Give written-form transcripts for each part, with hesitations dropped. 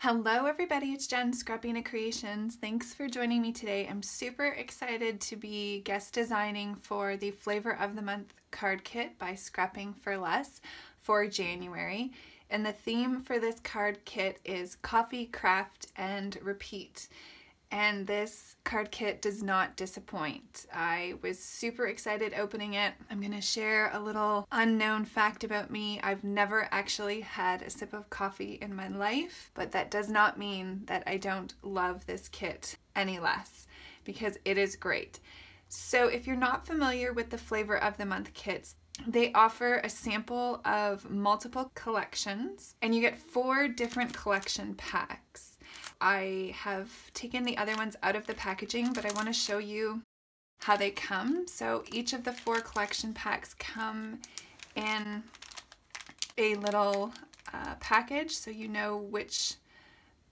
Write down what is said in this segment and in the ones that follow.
Hello everybody, it's Jen, Scrapbena Creations. Thanks for joining me today. I'm super excited to be guest designing for the Flavor of the Month card kit by Scrapping for Less for January. And the theme for this card kit is Coffee, Craft, and Repeat. And this card kit does not disappoint. I was super excited opening it. I'm going to share a little unknown fact about me. I've never actually had a sip of coffee in my life, but that does not mean that I don't love this kit any less, because it is great. So if you're not familiar with the Flavor of the Month kits, they offer a sample of multiple collections, and you get 4 different collection packs. I have taken the other ones out of the packaging, but I want to show you how they come. So each of the 4 collection packs come in a little package, so you know which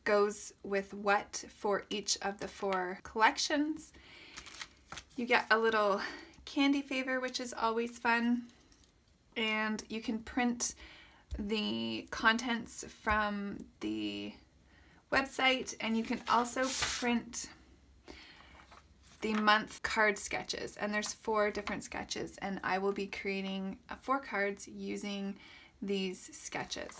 goes with what for each of the 4 collections. You get a little candy favor, which is always fun, and you can print the contents from the website, and you can also print the month card sketches, and there's 4 different sketches, and I will be creating 4 cards using these sketches.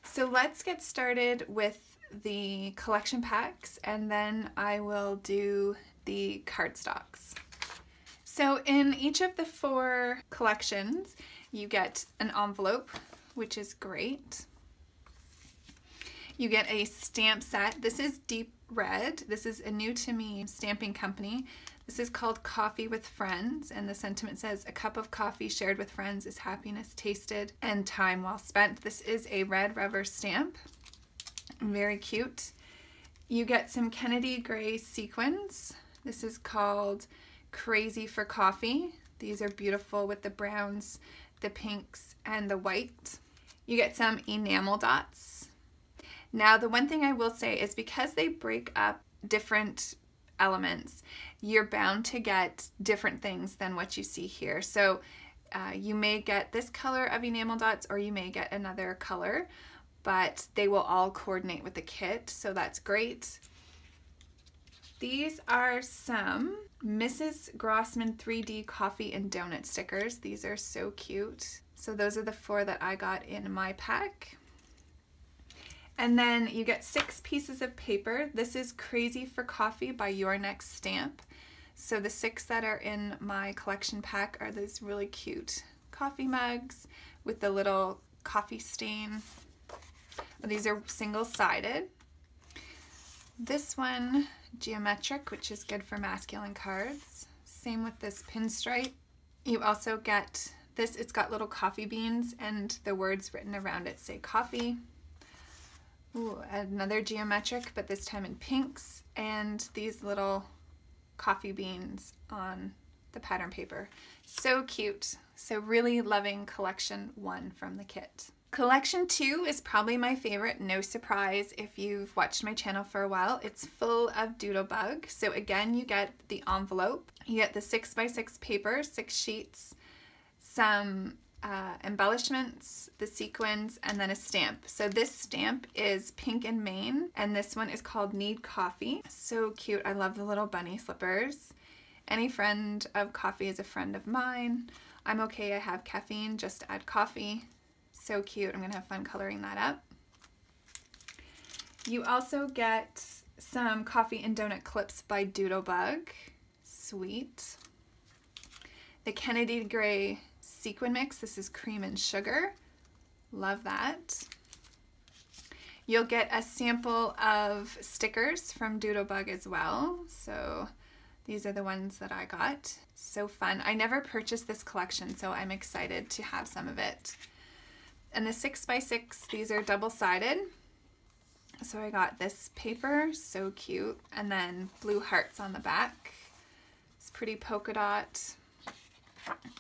So let's get started with the collection packs, and then I will do the cardstocks. So in each of the 4 collections you get an envelope, which is great. You get a stamp set. This is deep red. This is a new to me stamping company. This is called Coffee with Friends, and the sentiment says, "A cup of coffee shared with friends is happiness tasted and time well spent." This is a red rubber stamp. Very cute. You get some Kennedy gray sequins. This is called Crazy for Coffee. These are beautiful with the browns, the pinks, and the white. You get some enamel dots. Now, the one thing I will say is because they break up different elements, you're bound to get different things than what you see here. So you may get this color of enamel dots, or you may get another color, but they will all coordinate with the kit, so that's great. These are some Mrs. Grossman 3D coffee and donut stickers. These are so cute. So those are the 4 that I got in my pack. And then you get 6 pieces of paper. This is Crazy for Coffee by Your Next Stamp. So the 6 that are in my collection pack are these really cute coffee mugs with the little coffee stain. These are single-sided. This one, geometric, which is good for masculine cards. Same with this pinstripe. You also get this, it's got little coffee beans, and the words written around it say coffee. Ooh, another geometric, but this time in pinks, and these little coffee beans on the pattern paper. So cute. So really loving collection 1 from the kit. Collection 2 is probably my favorite, no surprise if you've watched my channel for a while. It's full of doodlebug. So again, you get the envelope, you get the 6x6 paper, 6 sheets, some embellishments, the sequins, and then a stamp. So this stamp is Pink and Maine, and this one is called Need Coffee. So cute. I love the little bunny slippers. Any friend of coffee is a friend of mine. I'm okay, I have caffeine, just add coffee. So cute. I'm gonna have fun coloring that up. You also get some coffee and donut clips by Doodlebug. Sweet. The Kennedy gray sequin mix. This is cream and sugar. Love that. You'll get a sample of stickers from Doodlebug as well. So these are the ones that I got. So fun. I never purchased this collection, so I'm excited to have some of it. And the 6x6, these are double-sided. So I got this paper, so cute, and then blue hearts on the back. It's pretty polka dot.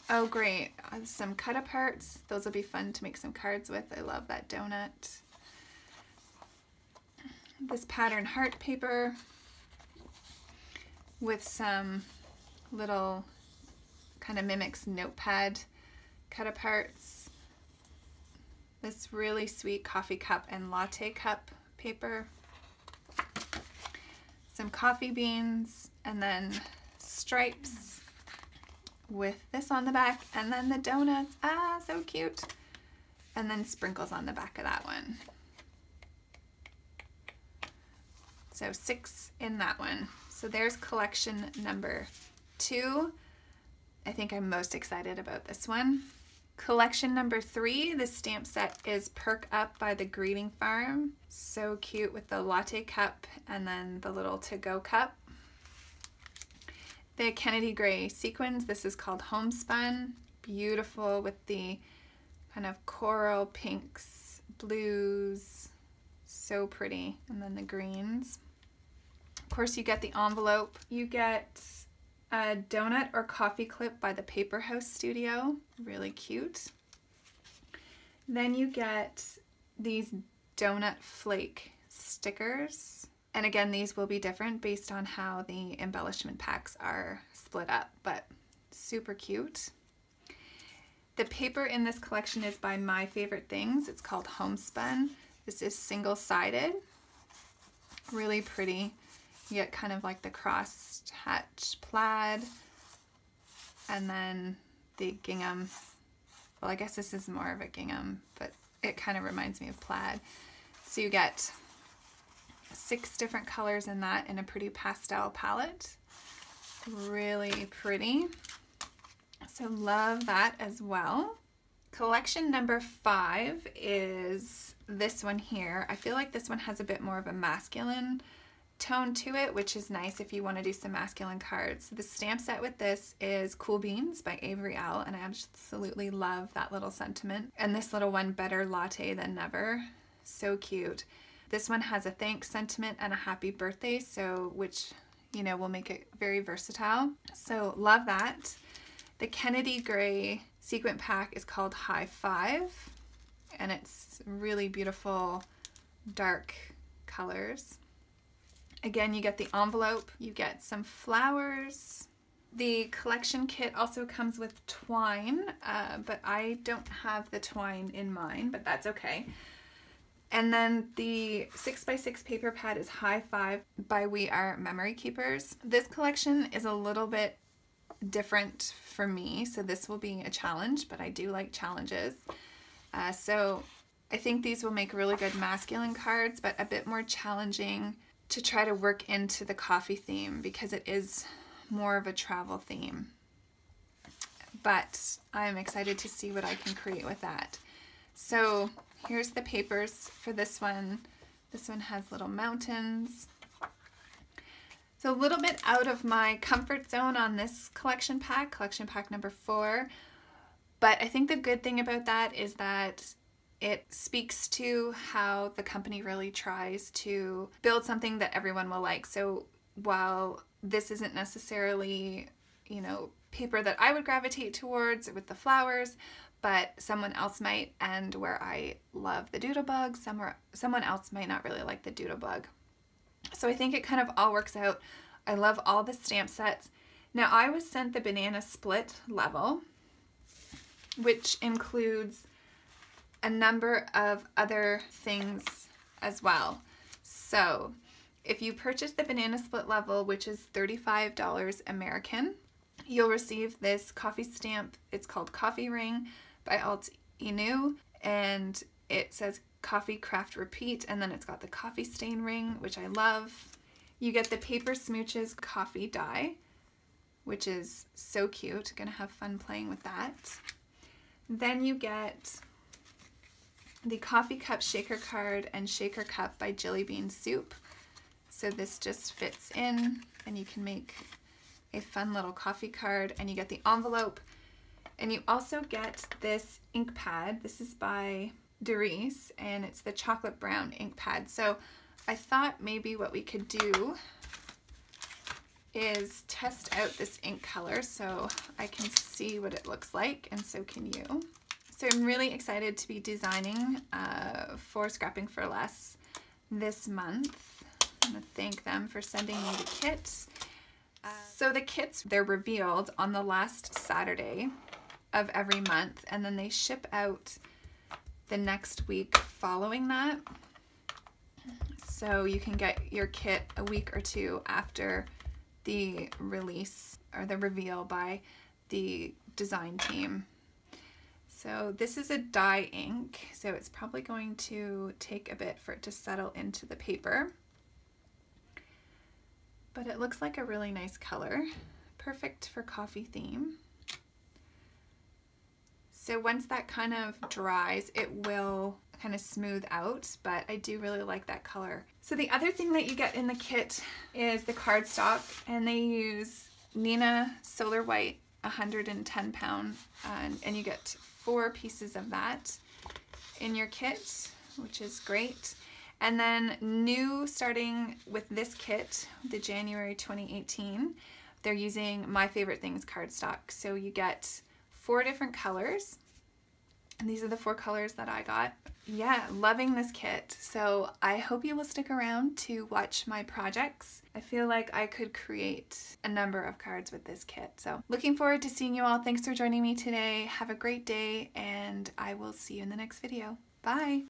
Oh great, some cut-aparts. Those will be fun to make some cards with. I love that donut. This pattern heart paper with some little kind of mimics notepad cut-aparts. this really sweet coffee cup and latte cup paper, some coffee beans, and then stripes with this on the back, and then the donuts, so cute, and then sprinkles on the back of that one. So 6 in that one. So there's collection number 2. I think I'm most excited about this one. Collection number 3, the stamp set is Perk Up by the Greeting Farm. So cute with the latte cup and then the little to-go cup. The Kennedy Gray sequins, this is called Homespun. Beautiful with the kind of coral pinks, blues, so pretty. And then the greens. Of course, you get the envelope. You get a donut or coffee clip by the Paper House Studio, really cute. Then you get these donut flake stickers. And again, these will be different based on how the embellishment packs are split up, but super cute. The paper in this collection is by My Favorite Things. It's called Homespun. This is single-sided, really pretty. You get kind of like the cross-hatch plaid, and then the gingham. Well, I guess this is more of a gingham, but it kind of reminds me of plaid. So you get 6 different colors in that in a pretty pastel palette. Really pretty. So love that as well. Collection number 5 is this one here. I feel like this one has a bit more of a masculine tone to it, which is nice if you want to do some masculine cards. The stamp set with this is Cool Beans by Avery Elle, and I absolutely love that little sentiment. And this little one, Better Latte Than Never. So cute. This one has a thanks sentiment and a happy birthday, so which, you know, will make it very versatile. So love that. The Kennedy Gray sequin pack is called High Five, and it's really beautiful dark colors. Again, you get the envelope, you get some flowers. The collection kit also comes with twine, but I don't have the twine in mine, but that's okay. And then the 6x6 paper pad is High Five by We Are Memory Keepers. This collection is a little bit different for me, so this will be a challenge, but I do like challenges. So I think these will make really good masculine cards, but a bit more challenging to try to work into the coffee theme because it is more of a travel theme. But I'm excited to see what I can create with that. So here's the papers for this one. This one has little mountains. So a little bit out of my comfort zone on this collection pack number 4. But I think the good thing about that is that it speaks to how the company really tries to build something that everyone will like. So while this isn't necessarily, you know, paper that I would gravitate towards with the flowers, but someone else might, and where I love the doodlebug, someone else might not really like the doodlebug. So I think it kind of all works out. I love all the stamp sets. Now I was sent the banana split level, which includes a number of other things as well. So if you purchase the banana split level, which is $35 American, you'll receive this coffee stamp. It's called Coffee Ring by Alt Inu, and it says Coffee Craft Repeat, and then it's got the coffee stain ring, which I love. You get the Paper Smooches coffee die, which is so cute. Gonna have fun playing with that. Then you get the Coffee Cup Shaker Card and Shaker Cup by Jilly Bean Soup. So this just fits in and you can make a fun little coffee card, and you get the envelope, and you also get this ink pad. This is by Doris, and it's the chocolate brown ink pad. So I thought maybe what we could do is test out this ink color so I can see what it looks like, and so can you. So I'm really excited to be designing for Scrapping for Less this month. I'm going to thank them for sending me the kit. So the kits, they're revealed on the last Saturday of every month, and then they ship out the next week following that. So you can get your kit a week or two after the release or the reveal by the design team. So this is a dye ink, so it's probably going to take a bit for it to settle into the paper. But it looks like a really nice color, perfect for coffee theme. So once that kind of dries, it will kind of smooth out, but I do really like that color. So the other thing that you get in the kit is the cardstock, and they use Neenah Solar White 110 pound, and you get 4 pieces of that in your kit, which is great. And then new starting with this kit, the January 2018, they're using My Favorite Things cardstock. So you get 4 different colors, and these are the 4 colors that I got. Yeah, loving this kit. So I hope you will stick around to watch my projects. I feel like I could create a number of cards with this kit. So looking forward to seeing you all. Thanks for joining me today. Have a great day, and I will see you in the next video. Bye.